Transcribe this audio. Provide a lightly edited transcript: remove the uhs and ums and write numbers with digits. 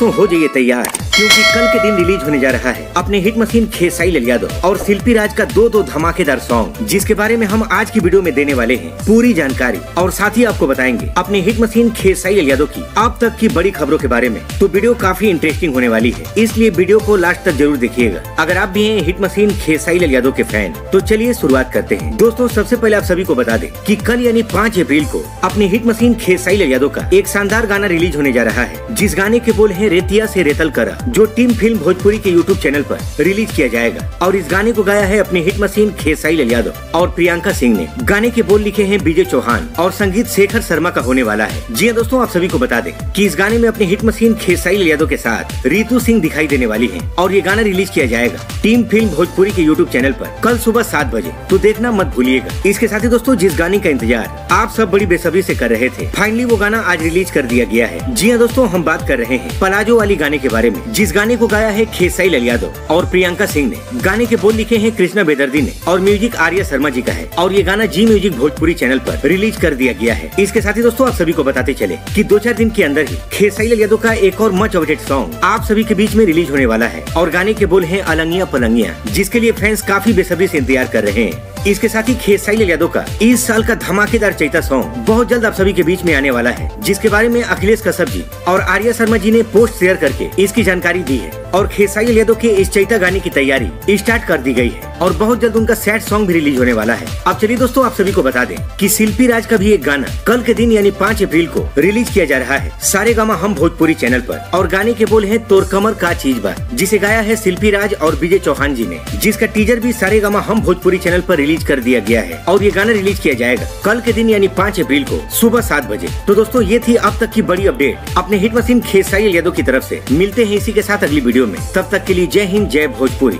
दोस्तों हो जाइए तैयार, क्योंकि कल के दिन रिलीज होने जा रहा है अपने हिट मशीन खेसारी लाल यादव और शिल्पी राज का दो धमाकेदार सॉन्ग, जिसके बारे में हम आज की वीडियो में देने वाले हैं पूरी जानकारी। और साथ ही आपको बताएंगे अपने हिट मशीन खेसारी लाल यादव की अब तक की बड़ी खबरों के बारे में। तो वीडियो काफी इंटरेस्टिंग होने वाली है, इसलिए वीडियो को लास्ट तक जरूर देखिएगा अगर आप भी हैं हिट मशीन खेसारी लाल यादव के फैन। तो चलिए शुरुआत करते हैं। दोस्तों सबसे पहले आप सभी को बता दें कि कल यानी 5 अप्रैल को अपने हिट मशीन खेसारी लाल यादव का एक शानदार गाना रिलीज होने जा रहा है, जिस गाने के बोल हैं रेतिया से रेतल करा, जो टीम फिल्म भोजपुरी के यूट्यूब चैनल पर रिलीज किया जाएगा। और इस गाने को गाया है अपने हिट मशीन खेसारी लाल यादव और प्रियंका सिंह ने। गाने के बोल लिखे हैं विजय चौहान और संगीत शेखर शर्मा का होने वाला है। जी हां दोस्तों, आप सभी को बता दें कि इस गाने में अपने हिट मशीन खेसारी लाल यादव के साथ रितु सिंह दिखाई देने वाली है और ये गाना रिलीज किया जाएगा टीम फिल्म भोजपुरी के यूट्यूब चैनल पर कल सुबह 7 बजे, तो देखना मत भूलिएगा। इसके साथ ही दोस्तों जिस गाने का इंतजार आप सब बड़ी बेसब्री से कर रहे थे, फाइनली वो गाना आज रिलीज कर दिया गया है। जी हां दोस्तों, हम बात कर रहे हैं पलाजो वाली गाने के बारे में, जिस गाने को गाया है खेसारी लाल यादव और प्रियंका सिंह ने। गाने के बोल लिखे हैं कृष्णा बेदर्दी ने और म्यूजिक आर्या शर्मा जी का है और ये गाना जी म्यूजिक भोजपुरी चैनल पर रिलीज कर दिया गया है। इसके साथ ही दोस्तों आप सभी को बताते चले कि 2-4 दिन के अंदर ही खेसारी लाल यादव का एक और मच अवेटेड सॉन्ग आप सभी के बीच में रिलीज होने वाला है और गाने के बोल हैं अलंगिया पलंगिया, जिसके लिए फैंस काफी बेसब्री से इंतजार कर रहे हैं। इसके साथ ही खेसारी लाल यादव का इस साल का धमाकेदार चैता सॉन्ग बहुत जल्द आप सभी के बीच में आने वाला है, जिसके बारे में अखिलेश कश्यप जी और आर्या शर्मा जी ने पोस्ट शेयर करके इसकी जानकारी दी है। और खेसारी लाल यादव के इस चैता गाने की तैयारी स्टार्ट कर दी गई है और बहुत जल्द उनका सैड सॉन्ग भी रिलीज होने वाला है। अब चलिए दोस्तों आप सभी को बता दें कि शिल्पी राज का भी एक गाना कल के दिन यानी 5 अप्रैल को रिलीज किया जा रहा है सारेगामा हम भोजपुरी चैनल पर। और गाने के बोल है तोर कमर का चीज बा, जिसे गाया है शिल्पी राज और विजय चौहान जी ने, जिसका टीजर भी सारेगामा हम भोजपुरी चैनल पर रिलीज कर दिया गया है और ये गाना रिलीज किया जाएगा कल के दिन यानी 5 अप्रैल को सुबह 7 बजे। तो दोस्तों ये थी अब तक की बड़ी अपडेट अपने हिट मशीन खेसारी लाल यादव की तरफ से। मिलते हैं इसी के साथ अगली वीडियो में, तब तक के लिए जय हिंद जय भोजपुरी।